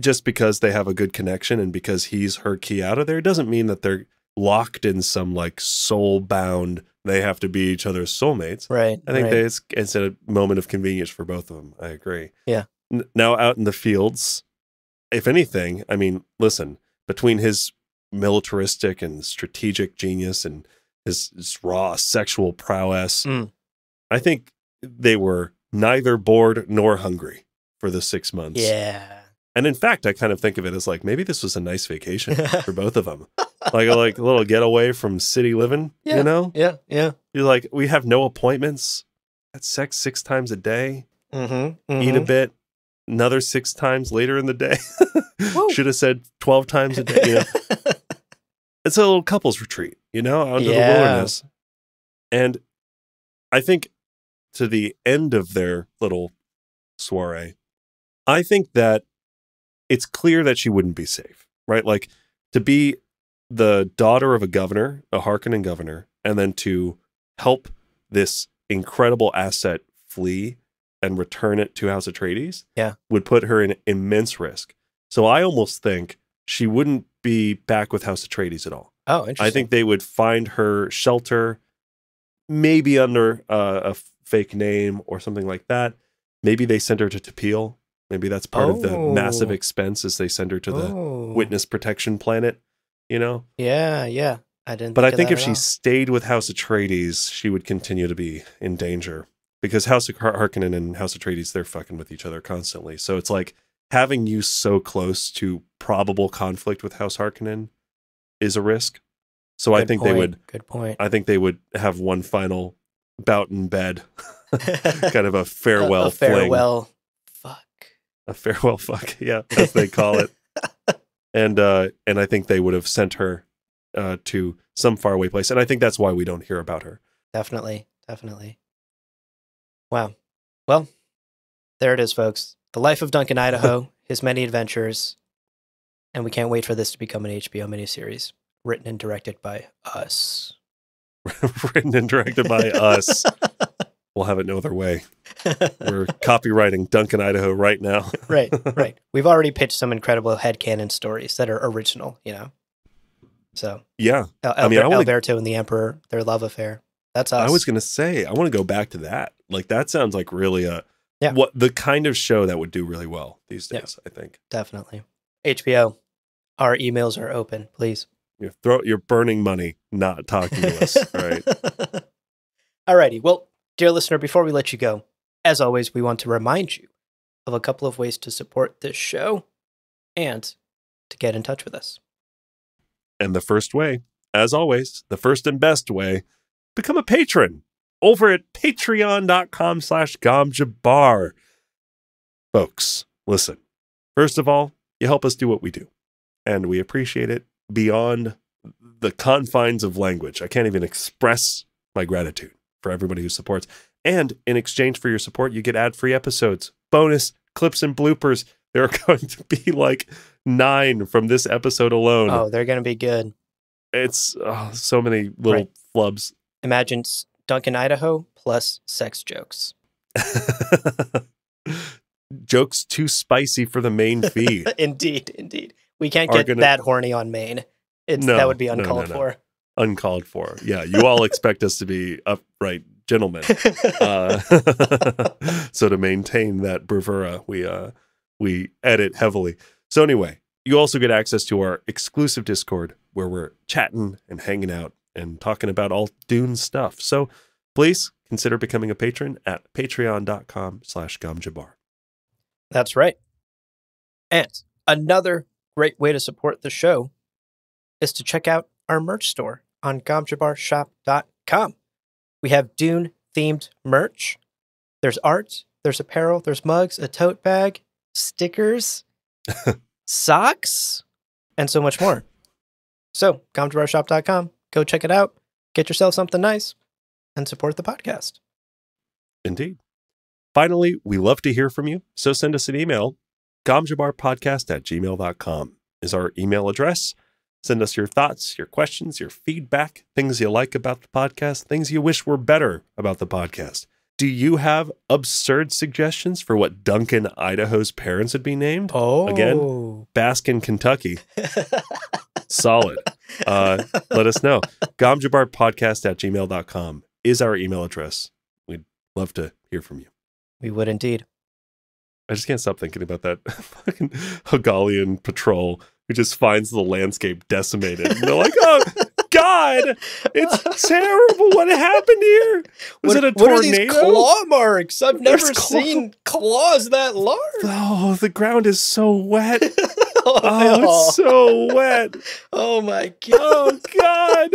just because they have a good connection and because he's her key out of there doesn't mean that they're locked in some like soul bound, they have to be each other's soulmates. Right. I think it's a moment of convenience for both of them. I agree. Yeah. Now out in the fields, if anything, I mean, listen, between his militaristic and strategic genius and his raw sexual prowess, I think they were neither bored nor hungry for the 6 months. Yeah. And in fact, I kind of think of it as like, maybe this was a nice vacation for both of them. Like a little getaway from city living, Yeah. you know? Yeah. Yeah. You're like, we have no appointments. Had sex 6 times a day. Eat a bit. Another 6 times later in the day. Should have said 12 times a day, you know? It's a little couples retreat, you know, out into the wilderness. And I think to the end of their little soiree, I think that it's clear that she wouldn't be safe, right? Like, to be the daughter of a governor, a Harkonnen governor, and then to help this incredible asset flee and return it to House Atreides would put her in immense risk. So I almost think she wouldn't be back with House Atreides at all. Oh, interesting. I think they would find her shelter, maybe under a fake name or something like that. Maybe they send her to Tapil. Maybe that's part of the massive expense as they send her to the witness protection planet, you know? Yeah, yeah. I didn't. But I think if she stayed with House Atreides, she would continue to be in danger. Because House Harkonnen and House Atreides, they're fucking with each other constantly. So it's like having you so close to probable conflict with House Harkonnen is a risk. So I think they would. Good point. I think they would have one final bout in bed, kind of a farewell fling. A farewell fuck, yeah, as they call it. And I think they would have sent her to some faraway place. And I think that's why we don't hear about her. Definitely. Wow. Well, there it is, folks. The life of Duncan, Idaho, his many adventures. And we can't wait for this to become an HBO miniseries, written and directed by us. Written and directed by us. We'll have it no other way. We're copywriting Duncan, Idaho right now. Right. We've already pitched some incredible headcanon stories that are original, you know? So, yeah. Alberto and the Emperor, their love affair. That's us. I was going to say, I want to go back to that. Like, that sounds like really what the kind of show that would do really well these days, I think. Definitely. HBO, our emails are open, please. You're burning money not talking to us, right? Alrighty. Well, dear listener, before we let you go, as always, we want to remind you of a couple of ways to support this show and to get in touch with us. And the first way, as always, the first and best way, become a patron over at patreon.com/GomJabbar. Folks, listen. First of all, you help us do what we do, and we appreciate it beyond the confines of language. I can't even express my gratitude for everybody who supports. And in exchange for your support, you get ad-free episodes, bonus clips and bloopers. There are going to be like 9 from this episode alone. Oh, they're going to be good. It's so many little flubs. Imagine Duncan, Idaho plus sex jokes. Jokes too spicy for the main feed. Indeed. We can't get that horny on main. That would be uncalled for. Uncalled for. Yeah, you all expect us to be upright gentlemen. So to maintain that bravura, we edit heavily. So anyway, you also get access to our exclusive Discord where we're chatting and hanging out and talking about all Dune stuff. So please consider becoming a patron at patreon.com/GomJabbar. That's right. And another great way to support the show is to check out our merch store on GomJabbarShop.com. We have Dune-themed merch. There's art, there's apparel, there's mugs, a tote bag, stickers, socks, and so much more. So, GomJabbarShop.com. Go check it out. Get yourself something nice and support the podcast. Indeed. Finally, we love to hear from you, so send us an email. GomJabbarPodcast@gmail.com is our email address. Send us your thoughts, your questions, your feedback, things you like about the podcast, things you wish were better about the podcast. Do you have absurd suggestions for what Duncan, Idaho's parents would be named? Oh. Again, Baskin, Kentucky. Solid. Let us know. GomJabbarPodcast@gmail.com is our email address. We'd love to hear from you. We would indeed. I just can't stop thinking about that fucking Hegalian patrol who just finds the landscape decimated. And they're like, oh, God! It's terrible. What happened here? Was it a tornado? What are these claw marks? I've never seen claws that large. Oh, the ground is so wet. Oh, it's so wet. Oh, my God. Oh,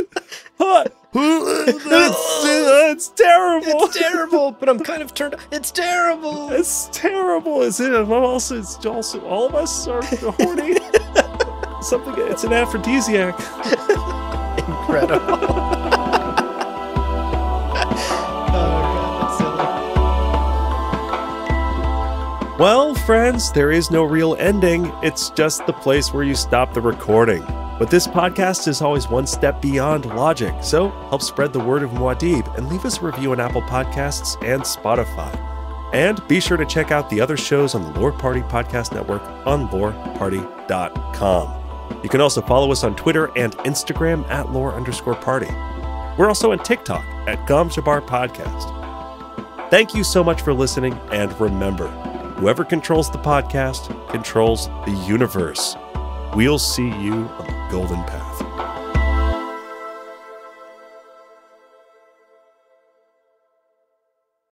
God. It's terrible. It's terrible, but I'm kind of turned. It's terrible. It's terrible. Is it? It's also all of us are horny. Something. It's an aphrodisiac. Incredible. Oh, God, that's silly. Well, friends, there is no real ending. It's just the place where you stop the recording. But this podcast is always one step beyond logic, so help spread the word of Muad'Dib and leave us a review on Apple Podcasts and Spotify. And be sure to check out the other shows on the Lore Party Podcast Network on loreparty.com. You can also follow us on Twitter and Instagram at lore_party. We're also on TikTok at Gom Jabbar Podcast. Thank you so much for listening, and remember, whoever controls the podcast controls the universe. We'll see you on the golden path.